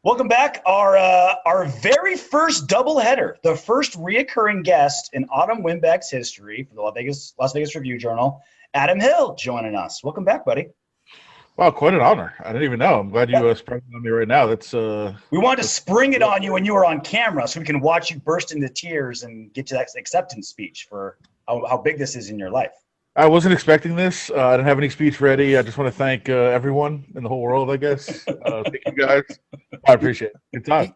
Welcome back. Our very first doubleheader, the first reoccurring guest in Autumn Winbecks history for the Las Vegas Review Journal, Adam Hill, joining us. Welcome back, buddy. Wow, quite an honor. I didn't even know. I'm glad you sprung it on me right now. We wanted to spring it on you when you were on camera so we can watch you burst into tears and get to that acceptance speech for how big this is in your life. I wasn't expecting this. I didn't have any speech ready. I just want to thank everyone in the whole world, I guess. Thank you guys. I appreciate it. Good time.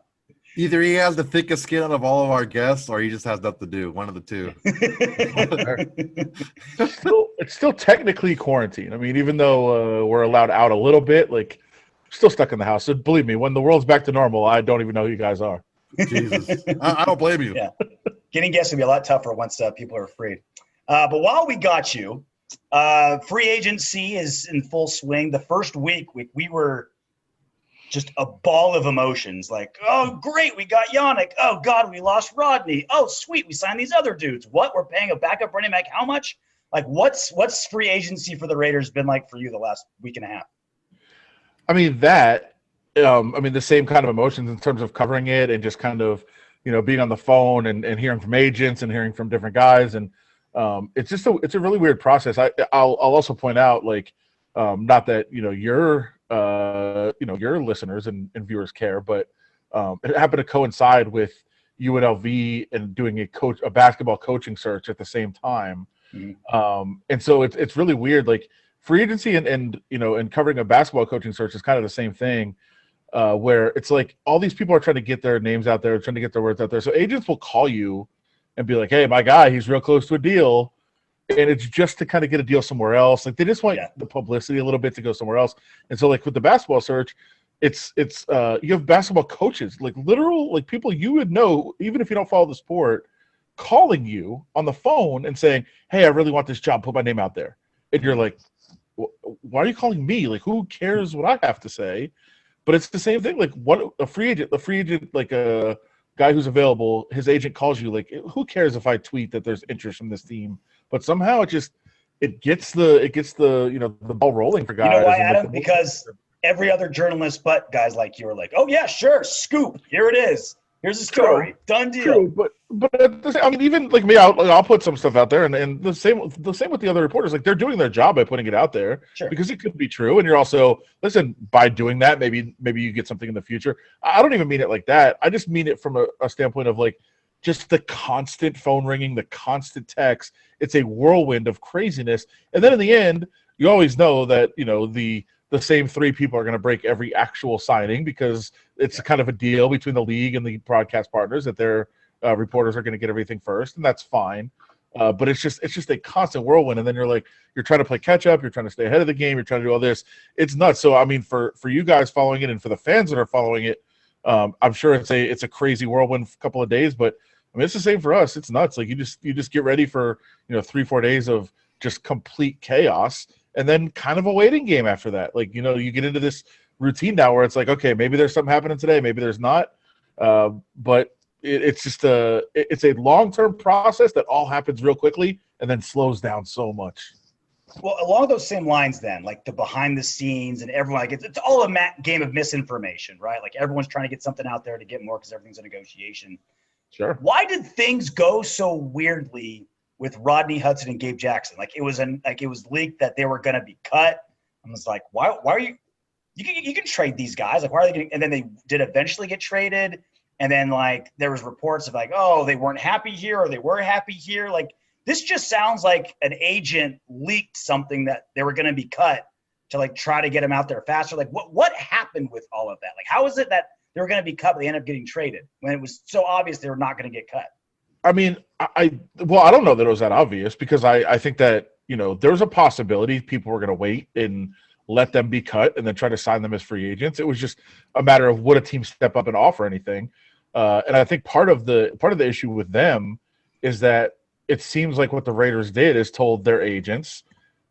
Either he has the thickest skin out of all of our guests, or he just has nothing to do. One of the two. It's still technically quarantine. I mean, even though we're allowed out a little bit, like, still stuck in the house. So believe me, when the world's back to normal, I don't even know who you guys are. Jesus, I don't blame you. Yeah, getting guests will be a lot tougher once people are freed. But while we got you, free agency is in full swing. The first week, we were just a ball of emotions. Like, oh, great, we got Yannick. Oh, God, we lost Rodney. Oh, sweet, we signed these other dudes. What? We're paying a backup running back how much? Like, what's free agency for the Raiders been like for you the last week and a half? I mean, the same kind of emotions in terms of covering it and just kind of, being on the phone and hearing from agents and hearing from different guys. And it's a really weird process. I'll also point out, like, not that your listeners and viewers care, but it happened to coincide with UNLV and doing a basketball coaching search at the same time. Mm-hmm. And so it's really weird. Like, free agency and covering a basketball coaching search is kind of the same thing, where it's like all these people are trying to get their names out there, trying to get their words out there. So agents will call you and be like, hey, my guy, he's real close to a deal. And it's just to kind of get a deal somewhere else. Like, they just want the publicity a little bit to go somewhere else. And so, like, with the basketball search, it's you have basketball coaches, like literal, like, people you would know, even if you don't follow the sport, calling you on the phone and saying, hey, I really want this job, put my name out there. And you're like, why are you calling me? Like, who cares what I have to say? But it's the same thing. Like, what a free agent, like a guy who's available, his agent calls you, like, who cares if I tweet that there's interest from this team? But somehow it gets the ball rolling for guys. You know why, Adam? Because every other journalist but guys like you are like, oh yeah, sure, scoop, here it is. Here's the story. Done deal. True, but I mean, even like me, I'll put some stuff out there, and the same with the other reporters. Like, they're doing their job by putting it out there, because it could be true, and you're also by doing that, maybe you get something in the future. I don't even mean it like that. I just mean it from a standpoint of, like, just the constant phone ringing, the constant text. It's a whirlwind of craziness, and then in the end, you always know that the same three people are going to break every actual signing, because it's kind of a deal between the league and the broadcast partners that their reporters are going to get everything first, and that's fine. But it's just a constant whirlwind, and then you're trying to play catch up, you're trying to stay ahead of the game, you're trying to do all this. It's nuts. So I mean, for you guys following it, and for the fans that are following it, I'm sure it's a crazy whirlwind couple of days. But I mean, it's the same for us. It's nuts. Like, you just get ready for 3-4 days of just complete chaos. And then kind of a waiting game after that. Like, you get into this routine now where it's like, okay, maybe there's something happening today, maybe there's not. But it's just it's a long-term process that all happens real quickly and then slows down so much. Well, along those same lines then, like the behind the scenes and everyone, like it's all a game of misinformation, right? Like, everyone's trying to get something out there to get more because everything's a negotiation. Sure. Why did things go so weirdly with Rodney Hudson and Gabe Jackson? Like, it was leaked that they were going to be cut. I was like, why are you can trade these guys. Like, why are they getting, and then they did eventually get traded. And then, like, there was reports of, like, oh, they weren't happy here or they were happy here. Like, this just sounds like an agent leaked something that they were going to be cut to, like, try to get them out there faster. Like, what happened with all of that? Like, how is it that they were going to be cut, but they ended up getting traded when it was so obvious they were not going to get cut? I mean, I don't know that it was that obvious, because I think that, there was a possibility people were going to wait and let them be cut and then try to sign them as free agents. It was just a matter of would a team step up and offer anything. And I think part of the issue with them is that it seems like what the Raiders did is told their agents,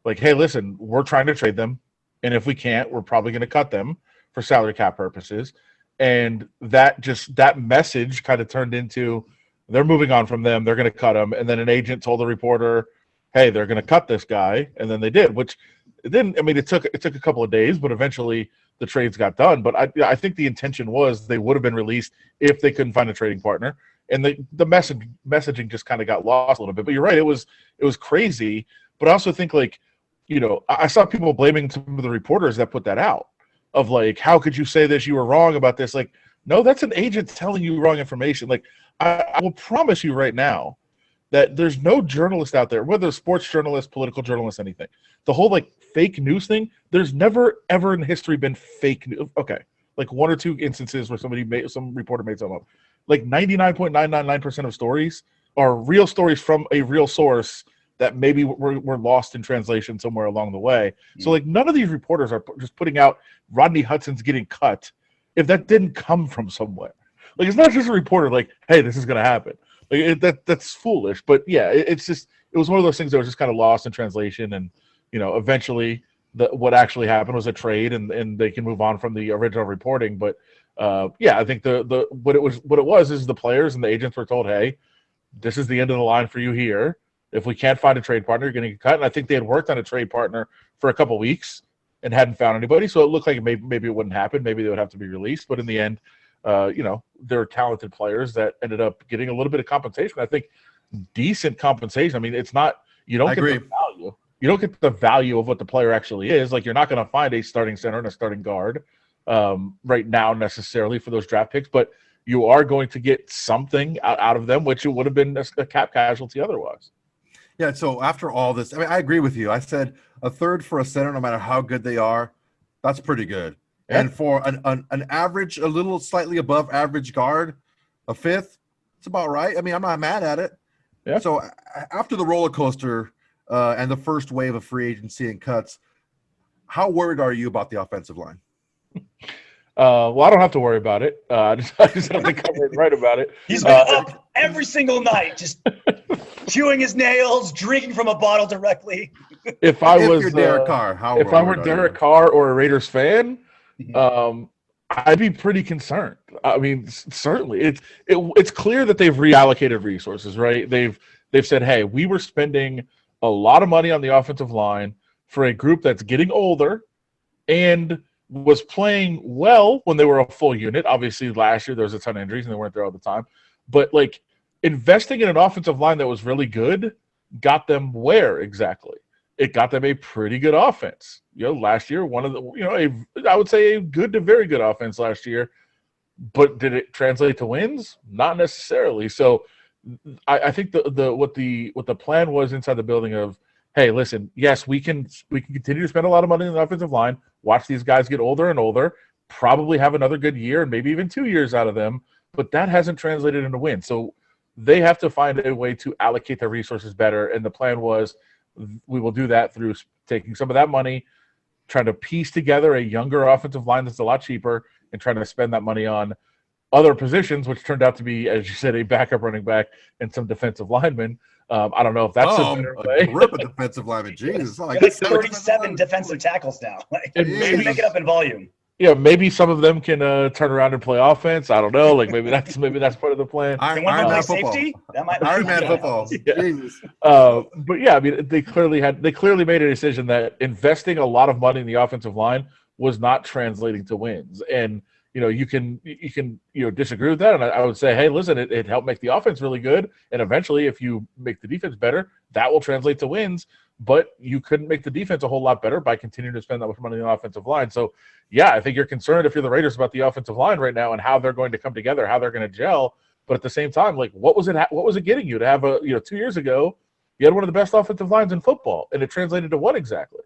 like, hey, listen, we're trying to trade them, and if we can't, we're probably going to cut them for salary cap purposes. And that message kind of turned into, they're moving on from them, they're going to cut them. And then an agent told the reporter, hey, they're going to cut this guy. And then they did, which it didn't. I mean, it took a couple of days, but eventually the trades got done. But I think the intention was they would have been released if they couldn't find a trading partner. And the messaging just kind of got lost a little bit. But you're right, it was crazy. But I also think, like, I saw people blaming some of the reporters that put that out of, like, how could you say this? You were wrong about this. Like, no, that's an agent telling you wrong information. Like, I will promise you right now that there's no journalist out there, whether sports journalist, political journalist, anything. The whole, like, fake news thing, there's never, ever in history been fake news. Okay, like one or two instances where some reporter made something up. Like 99.999% of stories are real stories from a real source that maybe were lost in translation somewhere along the way. So, like, none of these reporters are just putting out Rodney Hudson's getting cut if that didn't come from somewhere. Like, it's not just a reporter like, hey, this is going to happen. Like, that's foolish. But yeah, it was one of those things that was just kind of lost in translation. And, eventually what actually happened was a trade, and they can move on from the original reporting. But yeah, I think what it was is the players and the agents were told, hey, this is the end of the line for you here. If we can't find a trade partner, you're going to get cut. And I think they had worked on a trade partner for a couple of weeks and hadn't found anybody. So it looked like maybe it wouldn't happen. Maybe they would have to be released. But in the end, they're talented players that ended up getting a little bit of compensation. I think decent compensation. I mean, it's not – you don't get the value. You don't get the value of what the player actually is. Like, you're not going to find a starting center and a starting guard right now necessarily for those draft picks. But you are going to get something out of them, which it would have been a cap casualty otherwise. Yeah, so after all this, I mean, I agree with you. I said a third for a center, no matter how good they are, that's pretty good. Yeah. And for an average, a little slightly above average guard, a fifth, it's about right. I mean, I'm not mad at it. Yeah. So after the roller coaster and the first wave of free agency and cuts, how worried are you about the offensive line? Well, I don't have to worry about it. I just have to come right about it. He's been up every single night, just chewing his nails, drinking from a bottle directly. If you're Derek Carr, if I were Derek Carr or a Raiders fan, I'd be pretty concerned. I mean, certainly, it's clear that they've reallocated resources, right? They've said, hey, we were spending a lot of money on the offensive line for a group that's getting older and was playing well when they were a full unit. Obviously, last year there was a ton of injuries and they weren't there all the time. But, like, investing in an offensive line that was really good got them where exactly? It got them a pretty good offense. Last year, one of the, I would say a good to very good offense last year. But did it translate to wins? Not necessarily. So I think what the plan was inside the building of, hey, listen, yes, we can continue to spend a lot of money on the offensive line, watch these guys get older and older, probably have another good year and maybe even 2 years out of them, but that hasn't translated into wins. So they have to find a way to allocate their resources better, and the plan was we will do that through taking some of that money, trying to piece together a younger offensive line that's a lot cheaper, and trying to spend that money on other positions, which turned out to be, as you said, a backup running back and some defensive linemen. I don't know if that's a better way. Rip a defensive lineman. Jesus. Like 37 defensive tackles now. Like, maybe make it up in volume. Yeah, maybe some of them can turn around and play offense. I don't know. Like, maybe that's part of the plan. Iron Man safety? That might be Iron Man football. Yeah. Jesus. But yeah, I mean, they clearly made a decision that investing a lot of money in the offensive line was not translating to wins. And you can disagree with that, and I would say, hey, listen, it helped make the offense really good, and eventually, if you make the defense better, that will translate to wins. But you couldn't make the defense a whole lot better by continuing to spend that much money on the offensive line. So, yeah, I think you're concerned if you're the Raiders about the offensive line right now and how they're going to come together, how they're going to gel. But at the same time, like, what was it getting you to have 2 years ago, you had one of the best offensive lines in football, and it translated to what exactly?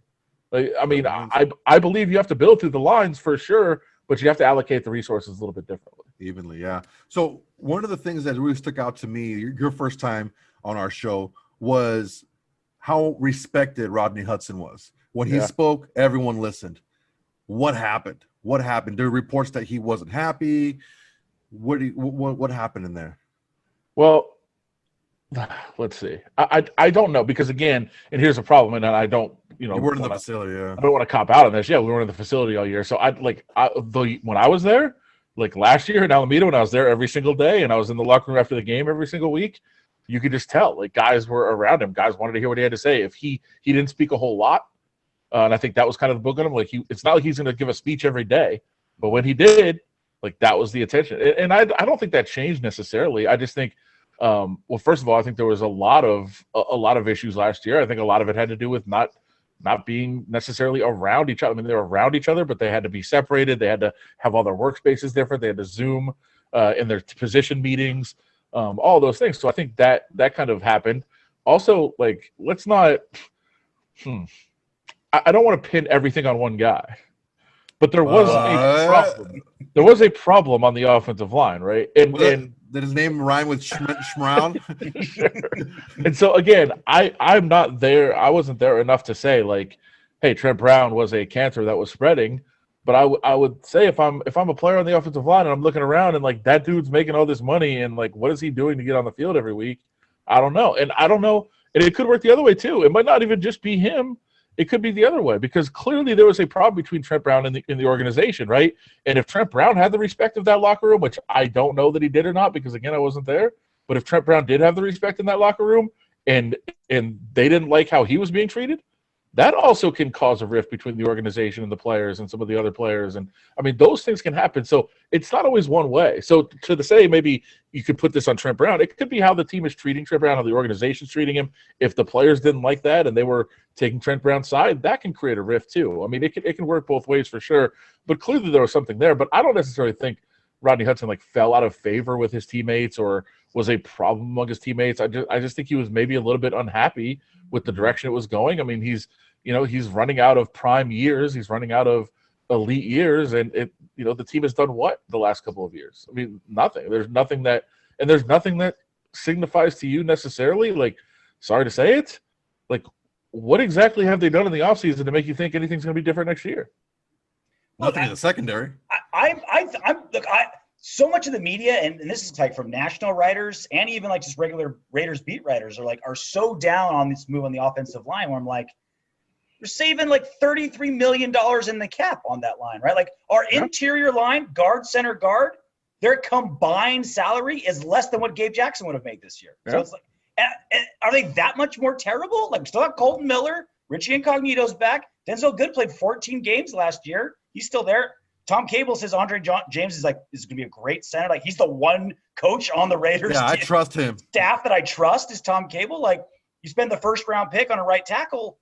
Like, I mean, I believe you have to build through the lines for sure, but you have to allocate the resources a little bit differently. Evenly, yeah. So one of the things that really stuck out to me, your first time on our show, was how respected Rodney Hudson was. When he spoke, everyone listened. What happened? There were reports that he wasn't happy. What happened in there? Well, let's see. I don't know, because again, and here's a problem, and I don't, you weren't in the facility. Yeah, I don't want to cop out on this. Yeah, we weren't in the facility all year. So when I was there, like last year in Alameda, when I was there every single day, and I was in the locker room after the game every single week, you could just tell, like, guys were around him. Guys wanted to hear what he had to say. If he didn't speak a whole lot, And I think that was kind of the book on him. Like it's not like he's going to give a speech every day, but when he did, like that was the attention. And I don't think that changed necessarily. I just think, well, first of all, I think there was a lot of issues last year. I think a lot of it had to do with not being necessarily around each other. I mean, they were around each other, but they had to be separated. They had to have all their workspaces different. They had to Zoom in their position meetings, all those things. So I think that kind of happened. Also, like, let's not. I don't want to pin everything on one guy, but there was a problem. There was a problem on the offensive line, right? And did his name rhyme with Schmrown? Sure. And so again, I'm not there. I wasn't there enough to say like, hey, Trent Brown was a cancer that was spreading. But I would say if I'm a player on the offensive line and I'm looking around and like that dude's making all this money and like what is he doing to get on the field every week? I don't know. And I don't know. And it could work the other way too. It might not even just be him. It could be the other way because clearly there was a problem between Trent Brown and the organization, right? And if Trent Brown had the respect of that locker room, which I don't know that he did or not because, again, I wasn't there, but if Trent Brown did have the respect in that locker room and they didn't like how he was being treated, that also can cause a rift between the organization and the players and some of the other players. And, I mean, those things can happen. So it's not always one way. So to say maybe you could put this on Trent Brown, it could be how the team is treating Trent Brown, how the organization's treating him. If the players didn't like that and they were taking Trent Brown's side, that can create a rift too. I mean, it can work both ways for sure. But clearly there was something there. But I don't necessarily think Rodney Hudson like fell out of favor with his teammates or was a problem among his teammates. I just think he was maybe a little bit unhappy with the direction it was going. I mean, he's running out of prime years. He's running out of elite years. And the team has done what the last couple of years? I mean, nothing. There's nothing that signifies to you necessarily. Like, sorry to say it, like what exactly have they done in the offseason to make you think anything's going to be different next year? Nothing in the secondary. So much of the media, and this is like from national writers and even like just regular Raiders beat writers are so down on this move on the offensive line where I'm like, you're saving like $33 million in the cap on that line, right? Like our interior line, guard, center, guard, their combined salary is less than what Gabe Jackson would have made this year. Yeah. So it's like, and are they that much more terrible? Like we still have Colton Miller, Richie Incognito's back. Denzel Good played 14 games last year. He's still there. Tom Cable says Andre James is going to be a great center. Like he's the one coach on the Raiders. Yeah, I trust him. Staff that I trust is Tom Cable. Like you spend the first round pick on a right tackle.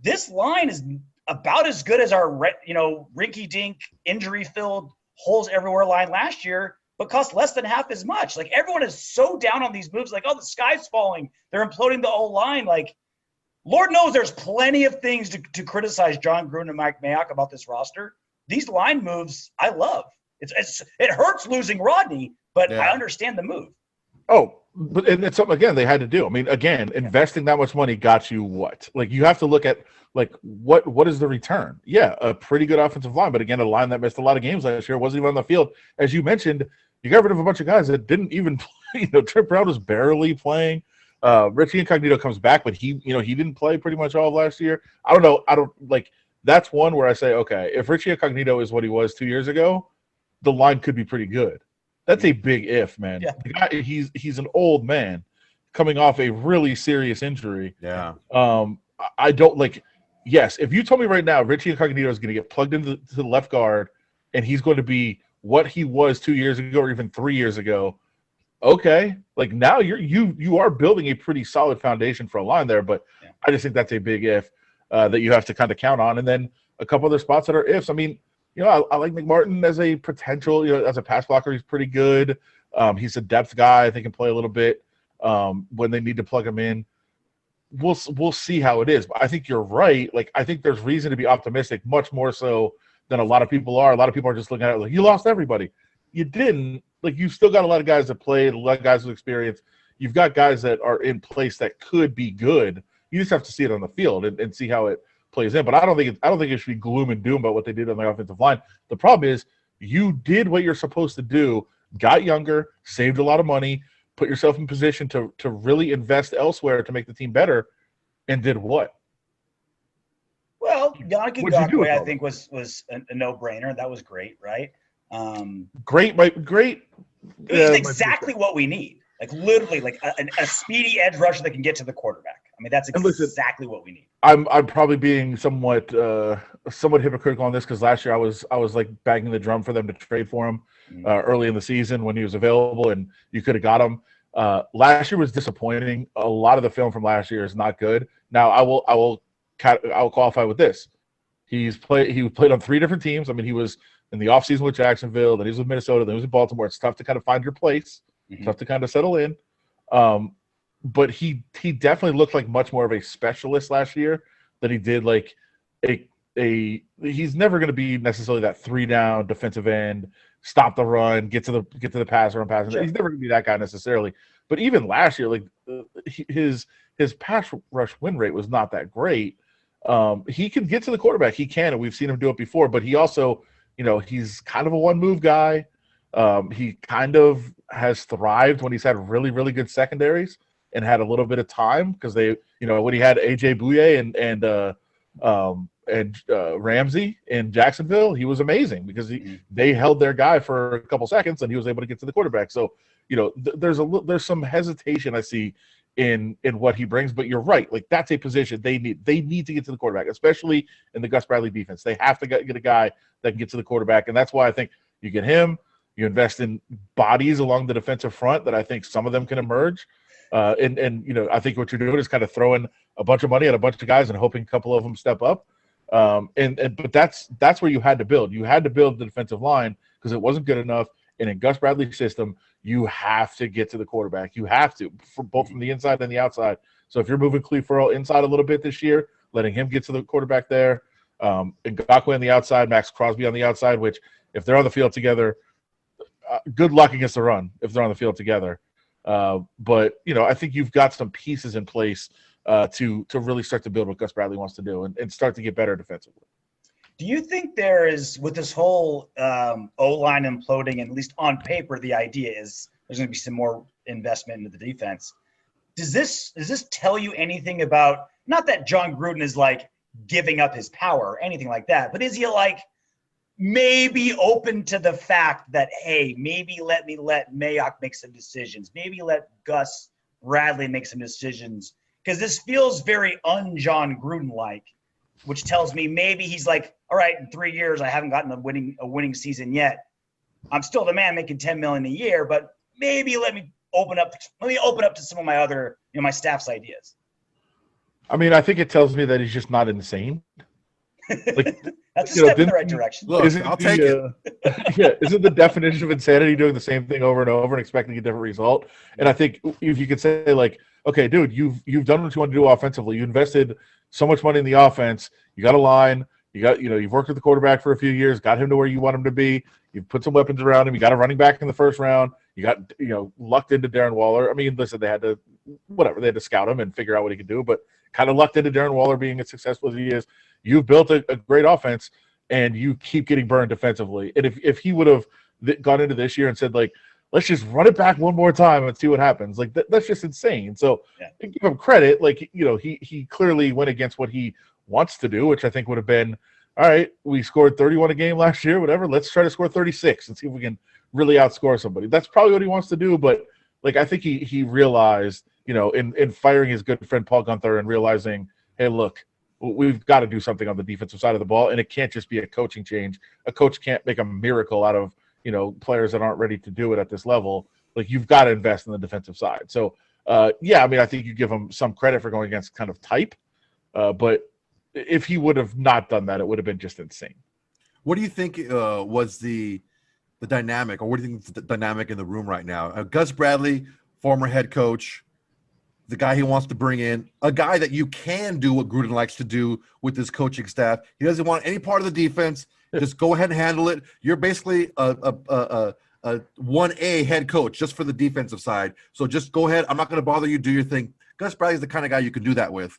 This line is about as good as our, rinky-dink, injury-filled, holes everywhere line last year, but cost less than half as much. Like, everyone is so down on these moves. Like, oh, the sky's falling. They're imploding the O-line. Like, Lord knows there's plenty of things to criticize John Gruden and Mike Mayock about this roster. These line moves, I love. It hurts losing Rodney, but I understand the move. Oh, but and it's something again they had to do. I mean, again, investing that much money got you what? Like you have to look at like what is the return? Yeah, a pretty good offensive line, but again, a line that missed a lot of games last year, wasn't even on the field. As you mentioned, you got rid of a bunch of guys that didn't even play. Trent Brown was barely playing. Richie Incognito comes back, but he didn't play pretty much all of last year. I don't know. I don't like that's one where I say, okay, if Richie Incognito is what he was 2 years ago, the line could be pretty good. That's a big if, man. Yeah. The guy, he's an old man coming off a really serious injury. Yeah. I don't like. Yes, if you told me right now Richie Incognito is going to get plugged into the left guard and he's going to be what he was 2 years ago or even 3 years ago, okay. Like now you are building a pretty solid foundation for a line there, but I just think that's a big if that you have to kind of count on. And then a couple other spots that are ifs. I mean, I like McMartin as a potential, as a pass blocker, he's pretty good. He's a depth guy. I think can play a little bit when they need to plug him in. We'll see how it is. But I think you're right. Like, I think there's reason to be optimistic, much more so than a lot of people are. A lot of people are just looking at it like, you lost everybody. You didn't. Like, you've still got a lot of guys that played, a lot of guys with experience. You've got guys that are in place that could be good. You just have to see it on the field and see how it plays in. But I don't think it should be gloom and doom about what they did on the offensive line. The problem is you did what you're supposed to do, got younger, saved a lot of money, put yourself in position to really invest elsewhere to make the team better, and did what? Well, Yannick Ngakoue, I think, was a no-brainer. That was great, right? Great. It's exactly what we need. Like, literally, like a speedy edge rusher that can get to the quarterback. I mean, that's exactly what we need. I'm probably being somewhat hypocritical on this because last year I was like banging the drum for them to trade for him early in the season when he was available, and you could have got him. Last year was disappointing. A lot of the film from last year is not good. Now I will qualify with this. He played on 3 different teams. I mean, he was in the offseason with Jacksonville, then he was with Minnesota, then he was in Baltimore. It's tough to kind of find your place, tough to kind of settle in. But he definitely looked like much more of a specialist last year than he did like he's never going to be necessarily that 3-down defensive end, stop the run, get to the passer and pass. Sure. He's never going to be that guy necessarily. But even last year, like his pass rush win rate was not that great. He can get to the quarterback. He can, and we've seen him do it before. But he also, he's kind of a one-move guy. He kind of has thrived when he's had really, really good secondaries and had a little bit of time because they, when he had AJ Bouye and Ramsey in Jacksonville, he was amazing because they held their guy for a couple seconds and he was able to get to the quarterback. So, there's some hesitation I see in what he brings, but you're right. Like that's a position they need to get to the quarterback, especially in the Gus Bradley defense. They have to get a guy that can get to the quarterback, and that's why I think you get him. You invest in bodies along the defensive front that I think some of them can emerge. And I think what you're doing is kind of throwing a bunch of money at a bunch of guys and hoping a couple of them step up. But that's where you had to build. You had to build the defensive line because it wasn't good enough. And in Gus Bradley's system, you have to get to the quarterback. You have to, both from the inside and the outside. So if you're moving Cleve Ferrell inside a little bit this year, letting him get to the quarterback there, Ngakoue on the outside, Max Crosby on the outside, which if they're on the field together, good luck against the run if they're on the field together. But I think you've got some pieces in place to really start to build what Gus Bradley wants to do and start to get better defensively. Do you think there is, with this whole O-line imploding, and at least on paper, the idea is there's going to be some more investment into the defense? Does this tell you anything about, not that John Gruden is like giving up his power or anything like that, but is he like maybe open to the fact that, hey, maybe let Mayock make some decisions, maybe let Gus Bradley make some decisions, because this feels very un-John Gruden-like, which tells me maybe he's like, all right, in 3 years I haven't gotten a winning season yet. I'm still the man making $10 million a year, but maybe let me open up to some of my other, my staff's ideas. I mean, I think it tells me that he's just not insane. Like, that's a step in the right direction. Look, I'll take it. Yeah, isn't the definition of insanity doing the same thing over and over and expecting a different result? And I think if you could say, like, okay, dude, you've done what you want to do offensively. You invested so much money in the offense. You got a line. You've worked with the quarterback for a few years, got him to where you want him to be. You've put some weapons around him. You got a running back in the first round. You got, lucked into Darren Waller. I mean, listen, they had to scout him and figure out what he could do, but kind of lucked into Darren Waller being as successful as he is. You've built a great offense, and you keep getting burned defensively. And if he would have gone into this year and said, like, let's just run it back one more time and see what happens, like that's just insane. So give him credit. Like, he clearly went against what he wants to do, which I think would have been, all right, we scored 31 a game last year, whatever. Let's try to score 36 and see if we can really outscore somebody. That's probably what he wants to do. But like, I think he realized, in firing his good friend Paul Guenther and realizing, hey, look, we've got to do something on the defensive side of the ball, and it can't just be a coaching change. A coach can't make a miracle out of, players that aren't ready to do it at this level. Like, you've got to invest in the defensive side. So, I mean, I think you give him some credit for going against kind of type, but if he would have not done that, it would have been just insane. What do you think was the dynamic, or what do you think is the dynamic in the room right now? Gus Bradley, former head coach, the guy he wants to bring in, a guy that you can do what Gruden likes to do with his coaching staff. He doesn't want any part of the defense. Just go ahead and handle it. You're basically a 1A head coach just for the defensive side. So just go ahead. I'm not going to bother you. Do your thing. Gus Bradley's the kind of guy you can do that with.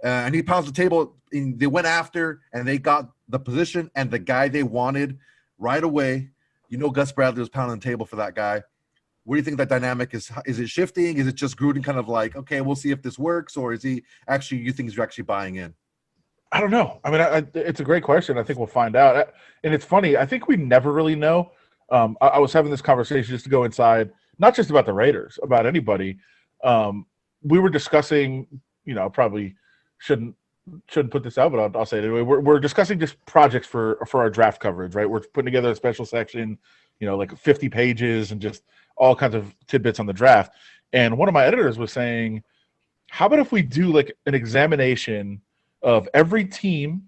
And he pounds the table. They went after, and they got the position and the guy they wanted right away. Gus Bradley was pounding the table for that guy. What do you think that dynamic is? Is it shifting? Is it just Gruden kind of like, okay, we'll see if this works? Or is he actually, you think he's actually buying in? I don't know. I mean, it's a great question. I think we'll find out. And it's funny. I think we never really know. I was having this conversation just to go inside, not just about the Raiders, about anybody. We were discussing, probably shouldn't put this out, but I'll say it anyway. We're discussing just projects for our draft coverage, right? We're putting together a special section, like 50 pages and just all kinds of tidbits on the draft. And one of my editors was saying, how about if we do like an examination of every team,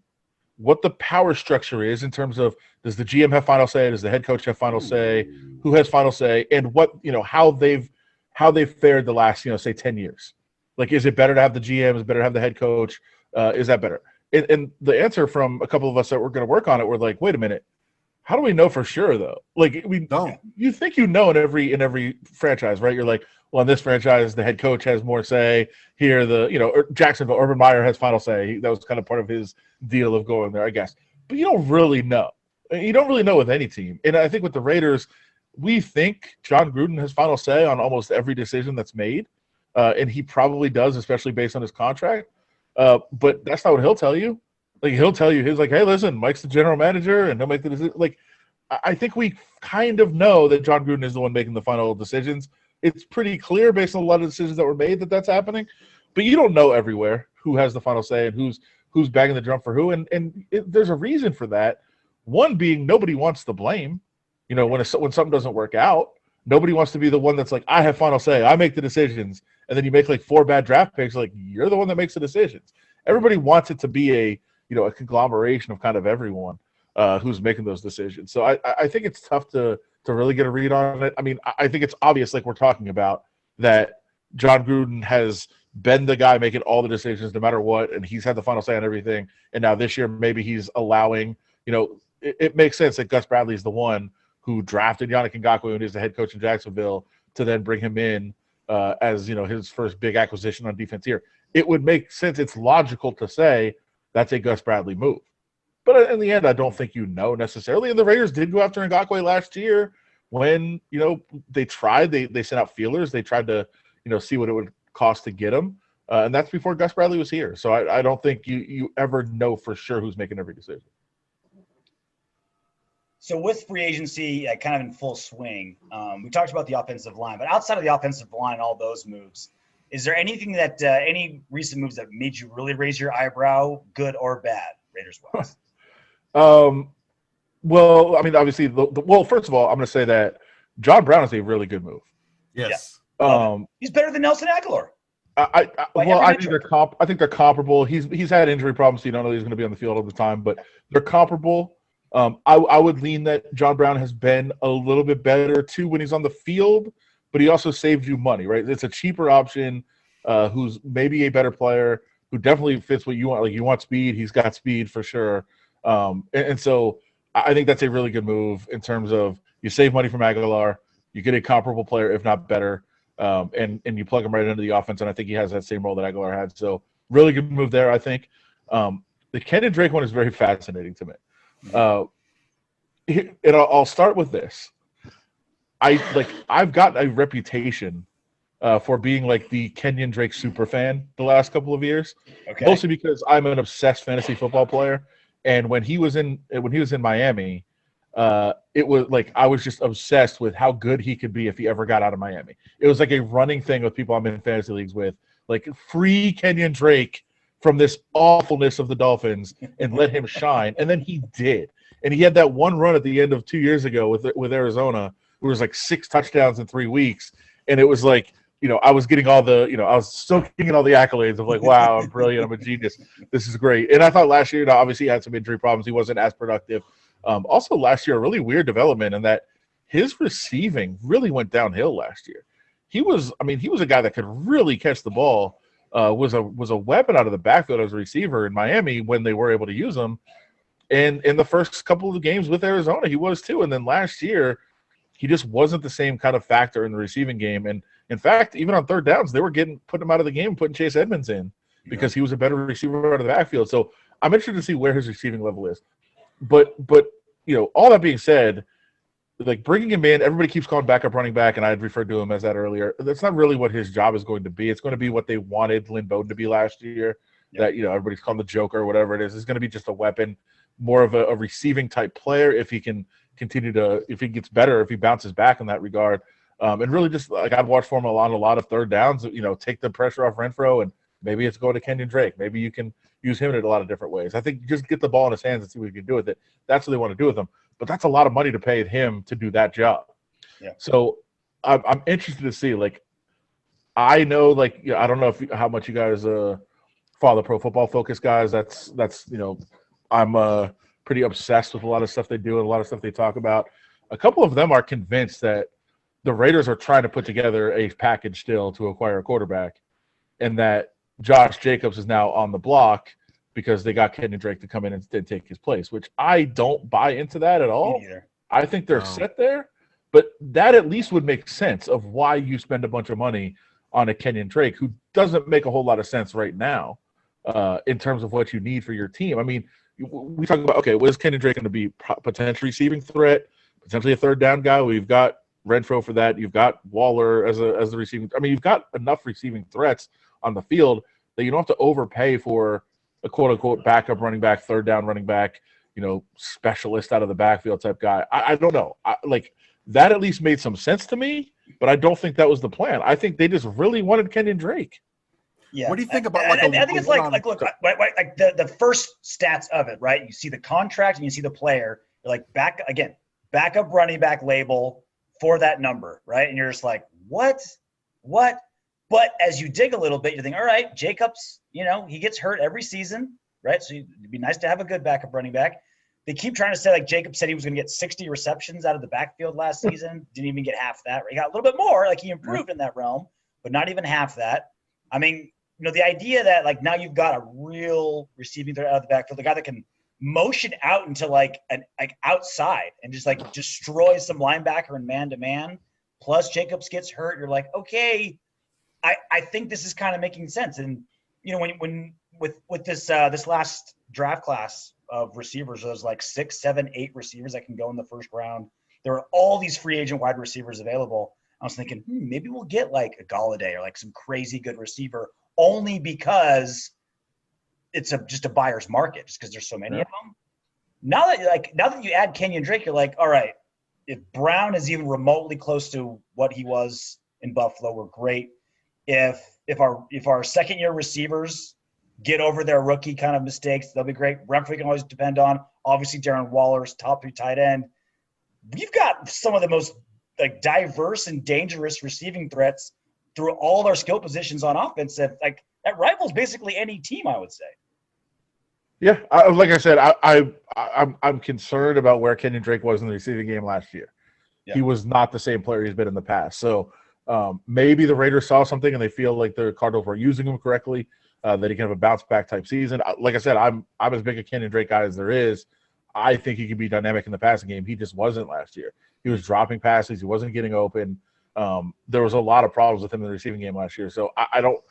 what the power structure is in terms of, does the GM have final say? Does the head coach have final say? Who has final say? And what, how they've fared the last, say 10 years. Like, is it better to have the GM? Is it better to have the head coach? Is that better? And the answer from a couple of us that were going to work on it were like, wait a minute, how do we know for sure though? Like, we don't. You think in every franchise, right? You're like, well, in this franchise, the head coach has more say. Here, Jacksonville, Urban Meyer has final say. That was kind of part of his deal of going there, I guess. But you don't really know. You don't really know with any team. And I think with the Raiders, we think John Gruden has final say on almost every decision that's made. And he probably does, especially based on his contract. But that's not what he'll tell you. Like, he'll tell you, he's like, hey, listen, Mike's the general manager, and he'll make the decision. Like, I think we kind of know that John Gruden is the one making the final decisions. It's pretty clear based on a lot of decisions that were made that that's happening. But you don't know everywhere who has the final say and who's banging the drum for who. And there's a reason for that. One being, nobody wants the blame. When something doesn't work out, nobody wants to be the one that's like, I have final say, I make the decisions. And then you make like 4 bad draft picks, like, you're the one that makes the decisions. Everybody wants it to be a conglomeration of kind of everyone who's making those decisions. So I think it's tough to really get a read on it. I mean, I think it's obvious, like we're talking about, that John Gruden has been the guy making all the decisions no matter what, and he's had the final say on everything. And now this year, maybe he's allowing, it makes sense that Gus Bradley is the one who drafted Yannick Ngakoue when he was the head coach in Jacksonville to then bring him in as, his first big acquisition on defense here. It would make sense. It's logical to say that's a Gus Bradley move. But in the end, I don't think necessarily. And the Raiders did go after Ngakoue last year when, they tried. They sent out feelers. They tried to, see what it would cost to get him. And that's before Gus Bradley was here. So I don't think you ever know for sure who's making every decision. So with free agency kind of in full swing, we talked about the offensive line. But outside of the offensive line, all those moves, is there anything that any recent moves that made you really raise your eyebrow, good or bad, Raiders-wise? Well, I mean, obviously, first of all, I'm going to say that John Brown is a really good move. Yes. He's better than Nelson Aguilar. I think they're comparable. He's had injury problems, so you don't know he's going to be on the field all the time, but they're comparable. I would lean that John Brown has been a little bit better too when he's on the field, but he also saved you money, right? It's a cheaper option, who's maybe a better player, who definitely fits what you want. Like, you want speed, he's got speed for sure. And so I think that's a really good move in terms of, you save money from Aguilar, you get a comparable player, if not better, and you plug him right into the offense, and I think he has that same role that Aguilar had. So really good move there, I think. The Kenyon Drake one is very fascinating to me. And I'll start with this. I've got a reputation for being like the Kenyon Drake super fan the last couple of years, mostly because I'm an obsessed fantasy football player. And when he was in Miami, it was like I was just obsessed with how good he could be if he ever got out of Miami. It was like a running thing with people I'm in fantasy leagues with, like, free Kenyon Drake from this awfulness of the Dolphins and let him shine. And then he did. And he had that one run at the end of 2 years ago with Arizona. It was like 6 touchdowns in 3 weeks. And it was like, I was getting all the, I was soaking in all the accolades of like, wow, I'm brilliant, I'm a genius, this is great. And I thought last year, obviously he had some injury problems. He wasn't as productive. Also last year, a really weird development in that his receiving really went downhill last year. He was a guy that could really catch the ball, was a weapon out of the backfield as a receiver in Miami when they were able to use him. And in the first couple of games with Arizona, he was too. And then last year, he just wasn't the same kind of factor in the receiving game. And in fact, even on third downs, they were putting him out of the game, putting Chase Edmonds in because he was a better receiver out of the backfield. So I'm interested to see where his receiving level is. But all that being said, like, bringing him in, everybody keeps calling backup running back, and I had referred to him as that earlier. That's not really what his job is going to be. It's going to be what they wanted Lynn Bowden to be last year. Yeah. That everybody's calling the Joker or whatever it is. It's going to be just a weapon, more of a receiving type player if he can continue to, if he gets better, if he bounces back in that regard. And really just like I'd watch for him on a lot of third downs, take the pressure off Renfro and Maybe it's going to Kenyon Drake. Maybe you can use him in a lot of different ways. I think just get the ball in his hands and see what you can do with it. That's what they want to do with him. But that's a lot of money to pay him to do that job. Yeah. So I'm interested to see. Like, I know, like, I don't know how much you guys follow Pro Football Focus, guys. That's I'm pretty obsessed with a lot of stuff they do and a lot of stuff they talk about. A couple of them are convinced that the Raiders are trying to put together a package still to acquire a quarterback, and that Josh Jacobs is now on the block because they got Kenyon Drake to come in and take his place, which I don't buy into that at all. I think they're set there, but that at least would make sense of why you spend a bunch of money on a Kenyon Drake, who doesn't make a whole lot of sense right now in terms of what you need for your team. I mean, we talk about, okay, what is Kenyon Drake going to be? Potential receiving threat, potentially a third down guy. We've got Renfro for that. You've got Waller as the receiving. I mean, you've got enough receiving threats on the field that you don't have to overpay for a quote-unquote backup running back, third down running back, specialist out of the backfield type guy. I don't know. That at least made some sense to me, but I don't think that was the plan. I think they just really wanted Kenyon Drake. Yeah. What do you think about I think it's like look, like the first stats of it, right? You see the contract and you see the player. You're like backup running back label for that number, right? And you're just like, what? But as you dig a little bit, you think, all right, Jacobs, he gets hurt every season, right? So it'd be nice to have a good backup running back. They keep trying to say, like, Jacobs said he was going to get 60 receptions out of the backfield last season. Didn't even get half that. He got a little bit more. Like, he improved in that realm, but not even half that. I mean, the idea that, like, now you've got a real receiving threat out of the backfield, the guy that can motion out into, like, outside and just, like, destroy some linebacker and man-to-man, plus Jacobs gets hurt, you're like, okay, I think this is kind of making sense. And, when with this last draft class of receivers, there's like 6, 7, 8 receivers that can go in the first round. There are all these free agent wide receivers available. I was thinking, maybe we'll get like a Galladay or like some crazy good receiver, only because it's just a buyer's market, just because there's so many of them. Now that you add Kenyon Drake, you're like, all right, if Brown is even remotely close to what he was in Buffalo, we're great. If our second year receivers get over their rookie kind of mistakes, they'll be great. Renfro can always depend on. Obviously, Darren Waller's top 3 tight end. We've got some of the most like diverse and dangerous receiving threats through all our skill positions on offense. That rivals basically any team, I would say. Yeah, like I said, I'm concerned about where Kenyon Drake was in the receiving game last year. Yeah. He was not the same player he's been in the past. So maybe the Raiders saw something and they feel like the Cardinals were using him correctly. That he can have a bounce back type season. Like I said, I'm as big a Kenyon Drake guy as there is. I think he could be dynamic in the passing game. He just wasn't last year. He was dropping passes. He wasn't getting open. There was a lot of problems with him in the receiving game last year. So I don't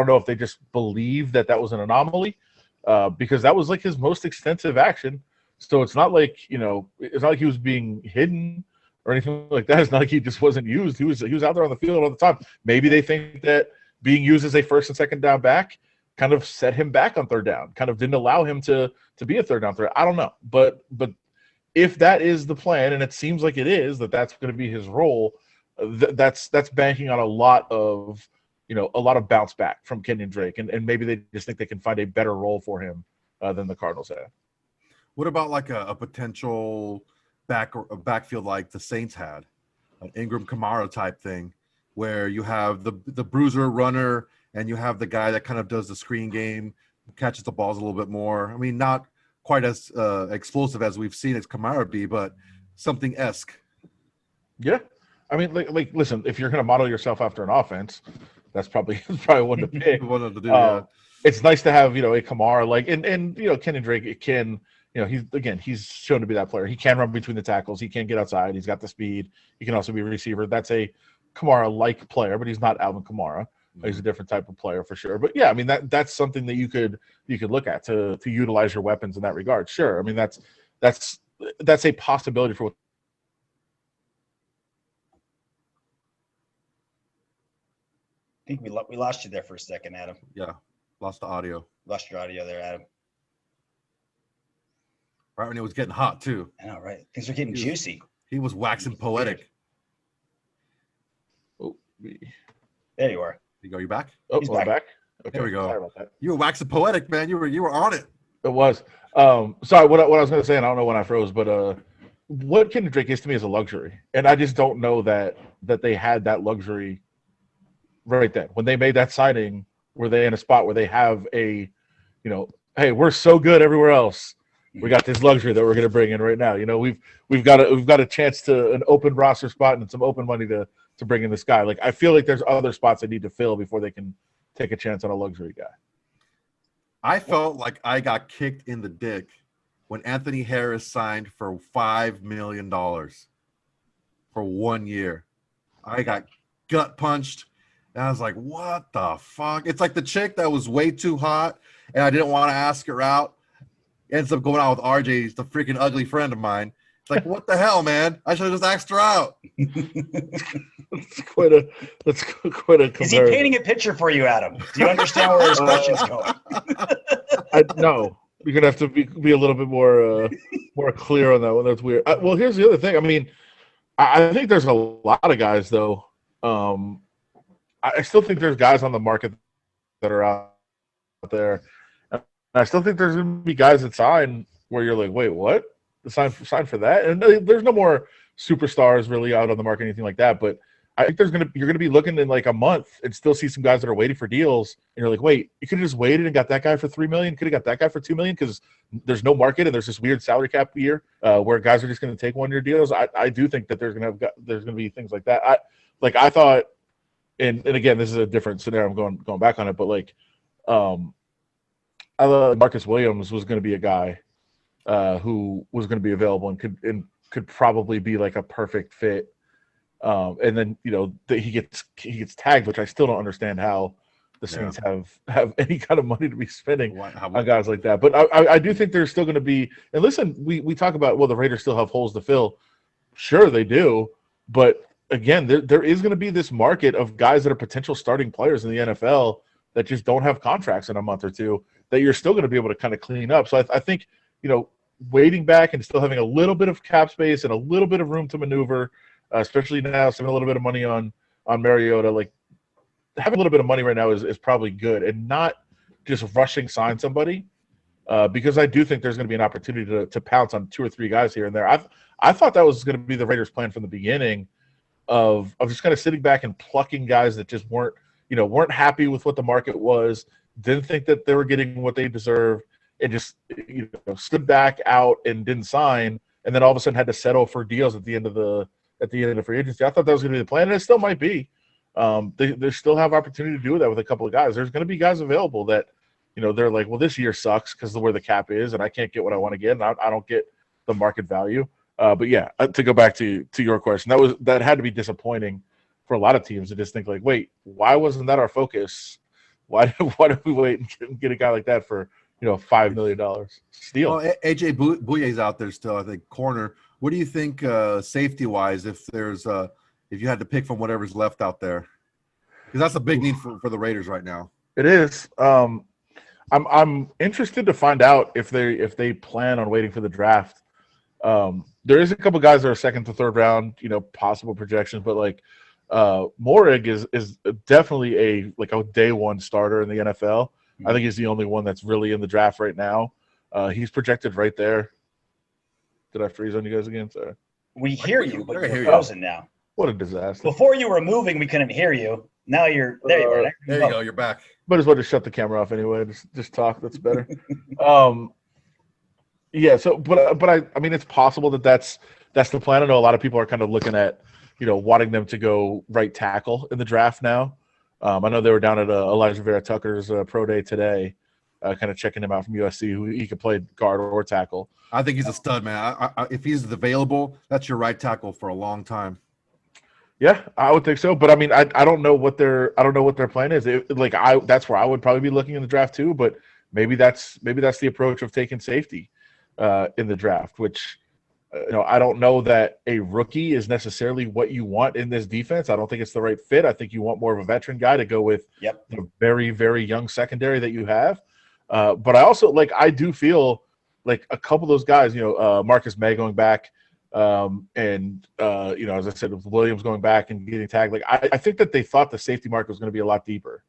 know if they just believe that was an anomaly because that was like his most extensive action. So it's not like it's not like he was being hidden or anything like that. It's not like he just wasn't used. He was out there on the field all the time. Maybe they think that being used as a first and second down back kind of set him back on third down, kind of didn't allow him to be a third down threat. I don't know. But if that is the plan, and it seems like it is, that's going to be his role, that's banking on a lot of bounce back from Kenyon Drake. And maybe they just think they can find a better role for him than the Cardinals have. What about like a potential backfield like the Saints had, an Ingram Kamara type thing, where you have the bruiser runner and you have the guy that kind of does the screen game, catches the balls a little bit more. I mean, not quite as explosive as we've seen as Kamara be, but something esque. Yeah, I mean, like listen, if you're going to model yourself after an offense, that's probably one to pick. One to do. Yeah. It's nice to have a Kamara and Kenyon Drake can. He's shown to be that player. He can run between the tackles. He can get outside. He's got the speed. He can also be a receiver. That's a Kamara-like player, but he's not Alvin Kamara. Mm-hmm. He's a different type of player for sure. But yeah, I mean that's something that you could look at to utilize your weapons in that regard. Sure, I mean that's a possibility for. I think we lost you there for a second, Adam. Yeah, lost the audio. Lost your audio there, Adam. Right when it was getting hot too. I know, right? Things are getting juicy. He was waxing poetic. Oh, there you are. You back? Oh, we're back. Okay. There we go. Sorry about that. You were waxing poetic, man. You were on it. It was. Sorry, what I was going to say, and I don't know when I froze, but what Kenyon Drake is to me is a luxury, and I just don't know that they had that luxury right then when they made that signing. Were they in a spot where they have a, hey, we're so good everywhere else, we got this luxury that we're going to bring in right now. We've got a chance to an open roster spot and some open money to bring in this guy. Like, I feel like there's other spots they need to fill before they can take a chance on a luxury guy. I felt like I got kicked in the dick when Anthony Harris signed for $5 million for 1 year. I got gut punched, and I was like, what the fuck? It's like the chick that was way too hot, and I didn't want to ask her out. Ends up going out with RJ. He's the freaking ugly friend of mine. It's like, what the hell, man? I should have just asked her out. That's quite a comparison. Is he painting a picture for you, Adam? Do you understand where his question's going? No. You're gonna have to be a little bit more clear on that one. That's weird. Well, here's the other thing. I mean, I think there's a lot of guys though. I still think there's guys on the market that are out there. And I still think there's gonna be guys that sign where you're like, wait, what? The sign for that? And there's no more superstars really out on the market, anything like that. But I think you're gonna be looking in like a month and still see some guys that are waiting for deals, and you're like, wait, you could have just waited and got that guy for $3 million, could have got that guy for $2 million because there's no market and there's this weird salary cap year where guys are just going to take 1 year deals. I do think that there's going to be things like that. I thought, and again, this is a different scenario. I'm going back on it, but like, I thought Marcus Williams was going to be a guy who was going to be available and could probably be like a perfect fit. And then he gets tagged, which I still don't understand how the Saints have any kind of money to be spending on guys like that. But I do think there's still going to be. And listen, we talk about the Raiders still have holes to fill. Sure, they do, but again, there is going to be this market of guys that are potential starting players in the NFL that just don't have contracts in a month or two that you're still going to be able to kind of clean up. So I think waiting back and still having a little bit of cap space and a little bit of room to maneuver. Especially now, spending a little bit of money on Mariota, like having a little bit of money right now is probably good, and not just rushing sign somebody, because I do think there's going to be an opportunity to pounce on 2 or 3 guys here and there. I thought that was going to be the Raiders' plan from the beginning, of just kind of sitting back and plucking guys that just weren't happy with what the market was, didn't think that they were getting what they deserved, and just stood back out and didn't sign, and then all of a sudden had to settle for deals at the end of free agency. I thought that was going to be the plan, and it still might be. They still have opportunity to do that with a couple of guys. There's going to be guys available that, they're like, well, this year sucks because of where the cap is, and I can't get what I want to get, and I don't get the market value. But yeah, to go back to your question, that had to be disappointing for a lot of teams to just think like, wait, why wasn't that our focus? Why did we wait and get a guy like that for $5 million steal? Well, AJ Bouye's out there still, I think, corner. What do you think safety wise if you had to pick from whatever's left out there? Because that's a big need for the Raiders right now. It is. I'm interested to find out if they plan on waiting for the draft. There is a couple guys that are second to third round, possible projections, but like Moehrig is definitely a day one starter in the NFL. I think he's the only one that's really in the draft right now. He's projected right there. Did I freeze on you guys again? Sorry. We hear you, but you're frozen now. What a disaster. Before you were moving, we couldn't hear you. Now you're there. You are. There you go. You're back. Might as well just shut the camera off anyway. Just talk. That's better. Yeah. So, but I mean, it's possible that's the plan. I know a lot of people are kind of looking at, wanting them to go right tackle in the draft now. I know they were down at Elijah Vera Tucker's pro day today, kind of checking him out from USC, who he could play guard or tackle. I think he's a stud, man. If he's available, that's your right tackle for a long time. Yeah, I would think so. But I mean, I don't know what their plan is. That's where I would probably be looking in the draft too. But maybe that's the approach of taking safety in the draft, which I don't know that a rookie is necessarily what you want in this defense. I don't think it's the right fit. I think you want more of a veteran guy to go with the very, very young secondary that you have. But I also I do feel like a couple of those guys, Marcus May going back, and as I said, with Williams going back and getting tagged, I think that they thought the safety market was going to be a lot deeper.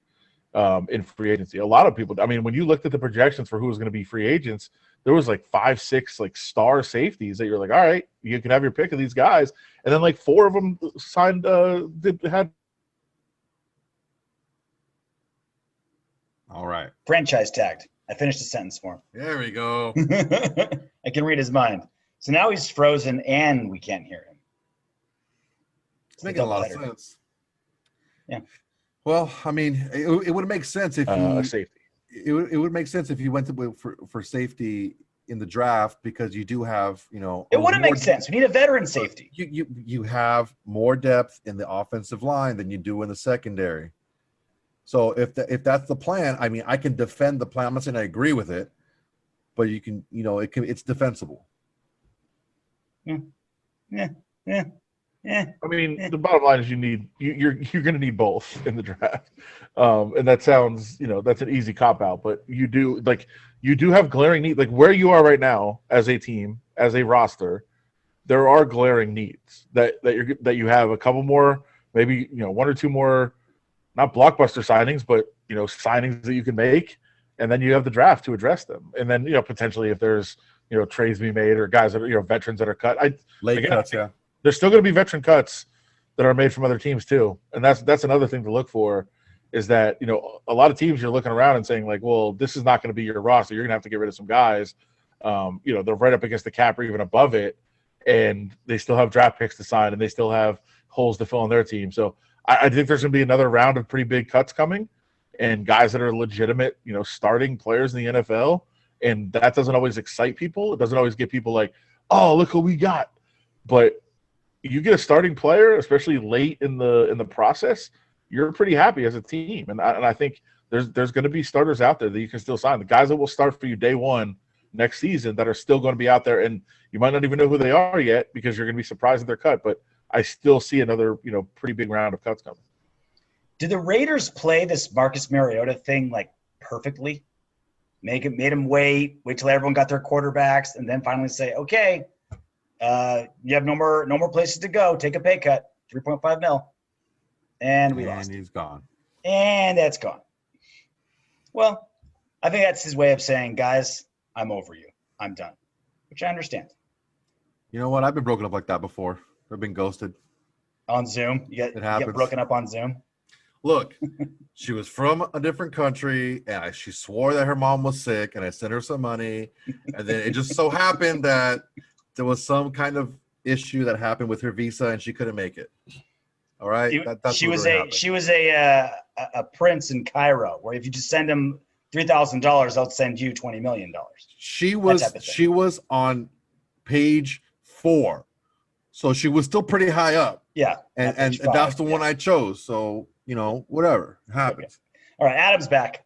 in free agency. A lot of people, I mean, when you looked at the projections for who was going to be free agents, there was like 5, 6 like star safeties that you're like, all right, you can have your pick of these guys. And then like 4 of them signed, had. All right. Franchise tagged. I finished the sentence for him. There we go. I can read his mind. So now he's frozen and we can't hear him. It's making a lot of sense. Yeah. Well, I mean, it would make sense if you safety. It would make sense if you went to for safety in the draft, because you do have, you know, it wouldn't make sense. We need a veteran safety. You have more depth in the offensive line than you do in the secondary. So if that's the plan, I mean, I can defend the plan. I'm not saying I agree with it, but you can, you know, it's defensible. Yeah. I mean, the bottom line is you're going to need both in the draft, and that sounds, you know, that's an easy cop out, but you do have glaring need, like where you are right now as a team, as a roster, there are glaring needs that you have a couple more, maybe, you know, 1 or 2 more, not blockbuster signings, but, you know, signings that you can make, and then you have the draft to address them, and then, you know, potentially if there's, you know, trades to be made or guys that are, you know, veterans that are cut, Late cuts, yeah. There's still going to be veteran cuts that are made from other teams too, and that's another thing to look for, is that, you know, a lot of teams you're looking around and saying like, well, this is not going to be your roster. You're going to have to get rid of some guys. You know, they're right up against the cap or even above it, and they still have draft picks to sign, and they still have holes to fill on their team. So I think there's going to be another round of pretty big cuts coming, and guys that are legitimate, you know, starting players in the NFL, and that doesn't always excite people. It doesn't always get people like, oh, look who we got, but you get a starting player, especially late in the process, you're pretty happy as a team. And I think there's going to be starters out there that you can still sign. The guys that will start for you day one next season that are still going to be out there, and you might not even know who they are yet because you're going to be surprised at their cut. But I still see another, you know, pretty big round of cuts coming. Did the Raiders play this Marcus Mariota thing like perfectly? Made him wait till everyone got their quarterbacks, and then finally say, okay, you have no more places to go. Take a pay cut, 3.5 mil. And we lost. And he's gone. And that's gone. Well, I think that's his way of saying, guys, I'm over you. I'm done, which I understand. You know what? I've been broken up like that before. I've been ghosted. On Zoom? You get broken up on Zoom? Look, she was from a different country, and she swore that her mom was sick, and I sent her some money. And then it just so happened that there was some kind of issue that happened with her visa, and she couldn't make it. All right? She was a prince in Cairo, where if you just send him $3,000, they'll send you $20 million. She was on page 4. So she was still pretty high up. Yeah. And that's the one I chose. So, you know, whatever. It happens. Okay. All right, Adam's back.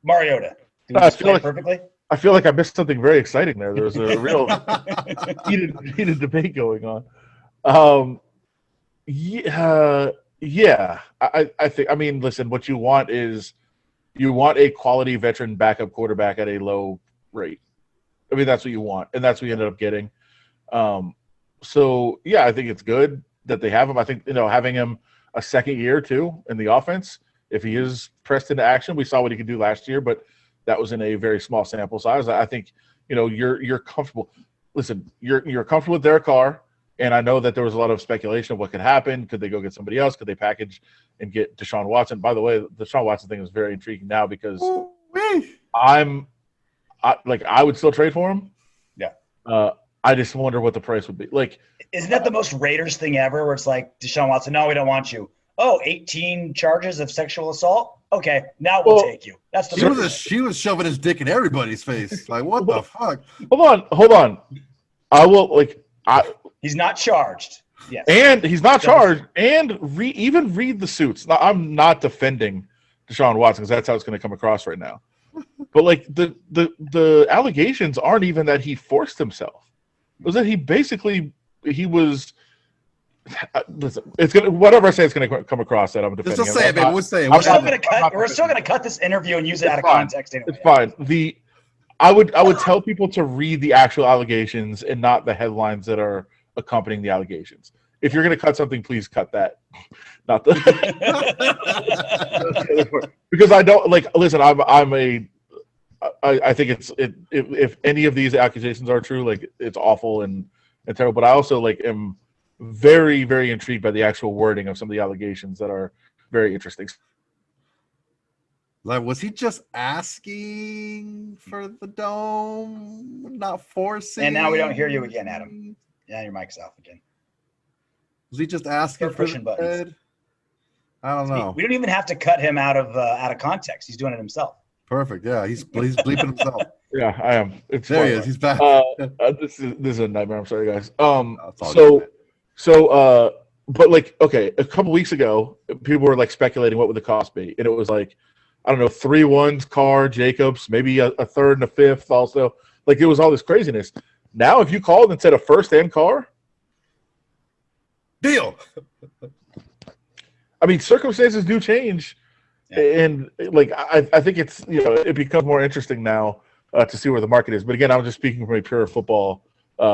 Mariota. Did I feel like, perfectly? I feel like I missed something very exciting there. There was a real heated debate going on. Yeah. I think, I mean, listen, what you want is a quality veteran backup quarterback at a low rate. I mean, that's what you want, and that's what you ended up getting. So, yeah, I think it's good that they have him. I think, you know, having him a second year, too, in the offense, if he is pressed into action, we saw what he could do last year, but that was in a very small sample size. I think, you know, you're comfortable. Listen, you're comfortable with Derek Carr, and I know that there was a lot of speculation of what could happen. Could they go get somebody else? Could they package and get Deshaun Watson? By the way, the Deshaun Watson thing is very intriguing now because I would still trade for him. Yeah. I just wonder what the price would be. Like, isn't that the most Raiders thing ever, where it's like Deshaun Watson, no, we don't want you. Oh, 18 charges of sexual assault? Okay, now we'll take you. That's the she was shoving his dick in everybody's face. Like, what the fuck? Hold on. I will he's not charged. Yes. And he's not charged. And even read the suits. Now, I'm not defending Deshaun Watson because that's how it's going to come across right now. But like the allegations aren't even that he forced himself. It was that he was. Listen, it's gonna, whatever I say, it's gonna come across that I'm defending. Just say it, baby. We'll say it. We're still gonna cut this interview and use it out of context anyway. It's fine. I would tell people to read the actual allegations and not the headlines that are accompanying the allegations. if you're going to cut something, please cut that, not the because I don't like. Listen, I think if any of these accusations are true, like it's awful and terrible. But I also like am very, very intrigued by the actual wording of some of the allegations that are very interesting. Like, was he just asking for the dome, not forcing? And now we don't hear you again, Adam. Yeah, your mic's off again. Was he just asking for the buttons? I don't know. We don't even have to cut him out of context. He's doing it himself. Perfect. Yeah, he's bleeping himself. Yeah, I am. There he is. He's back. This is a nightmare. I'm sorry, guys. But like, okay, a couple weeks ago, people were like speculating what would the cost be, and it was like, I don't know, 3 ones, Carr, Jacobs, maybe a third and a fifth. Also, like it was all this craziness. Now, if you called and said a first and Carr, deal. I mean, circumstances do change, and like I think it's it becomes more interesting now to see where the market is. But again, I'm just speaking from a pure football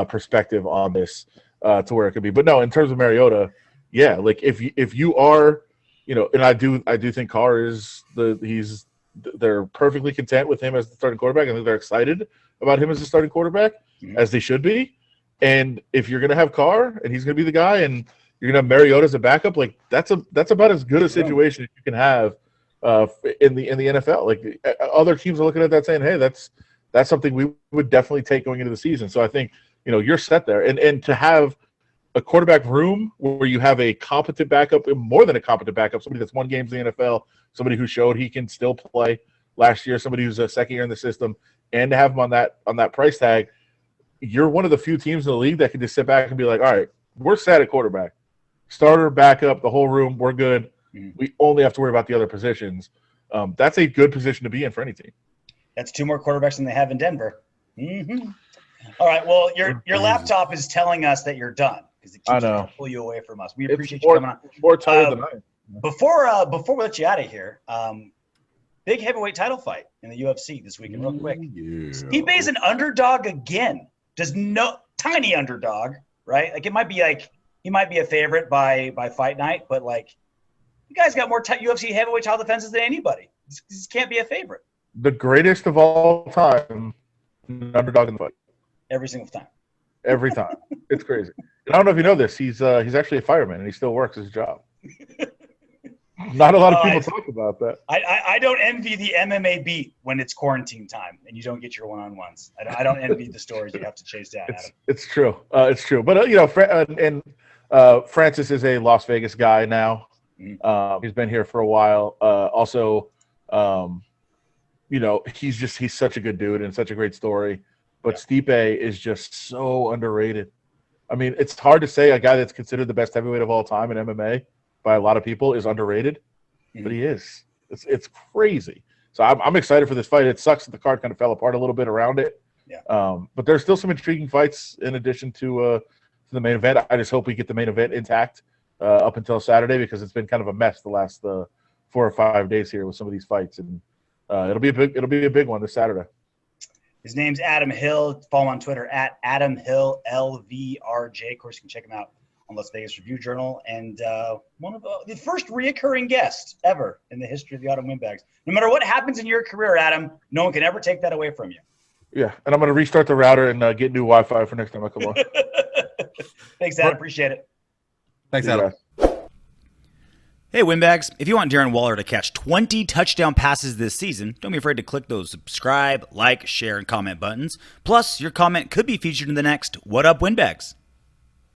perspective on this to where it could be. But no, in terms of Mariota, yeah, like if you are, and I do think Carr they're perfectly content with him as the starting quarterback. I think they're excited about him as the starting quarterback, as they should be. And if you're going to have Carr and he's going to be the guy, and you're going to have Mariota as a backup, like that's about as good a situation as you can have in the NFL. Like other teams are looking at that saying, hey, that's something we would definitely take going into the season. So I think you're set there, and to have a quarterback room where you have a competent backup, more than a competent backup, somebody that's won games in the NFL, somebody who showed he can still play last year, somebody who's a second year in the system, and to have him on that price tag, you're one of the few teams in the league that can just sit back and be like, all right, we're set at quarterback. Starter, backup, the whole room, we're good. We only have to worry about the other positions. That's a good position to be in for any team. That's 2 more quarterbacks than they have in Denver. Mm-hmm. All right, well, your laptop is telling us that you're done. Because it keeps trying to pull you away from us. We appreciate you coming on. More tired than I am. Before we let you out of here, big heavyweight title fight in the UFC this weekend, real quick. Yeah. Stipe's an underdog again. Tiny underdog, right? Like he might be a favorite by fight night, but like you guys got more UFC heavyweight title defenses than anybody. This can't be a favorite. The greatest of all time, underdog in the fight. Every single time. Every time. It's crazy. And I don't know if you know this. He's actually a fireman, and he still works his job. Not a lot of people talk about that. I don't envy the MMA beat when it's quarantine time and you don't get your one-on-ones. I don't envy the stories you have to chase down. It's true. It's true. But Francis is a Las Vegas guy now. He's been here for a while. He's such a good dude and such a great story. But Stipe is just so underrated. I mean, it's hard to say a guy that's considered the best heavyweight of all time in MMA by a lot of people is underrated, but he is. It's crazy. So I'm excited for this fight. It sucks that the card kind of fell apart a little bit around it. Yeah. But there's still some intriguing fights in addition to the main event. I just hope we get the main event intact up until Saturday because it's been kind of a mess the last 4 or 5 days here with some of these fights, and it'll be a big one this Saturday. His name's Adam Hill. Follow him on Twitter at Adam Hill LVRJ. Of course, you can check him out on Las Vegas Review Journal, and one of the first reoccurring guests ever in the history of the Autumn Windbags. No matter what happens in your career, Adam, no one can ever take that away from you. Yeah, and I'm going to restart the router and get new Wi-Fi for next time I come on. Thanks, Adam. Appreciate it. Thanks, Adam. Hey, Windbags, if you want Darren Waller to catch 20 touchdown passes this season, don't be afraid to click those subscribe, like, share, and comment buttons. Plus, your comment could be featured in the next What Up, Windbags?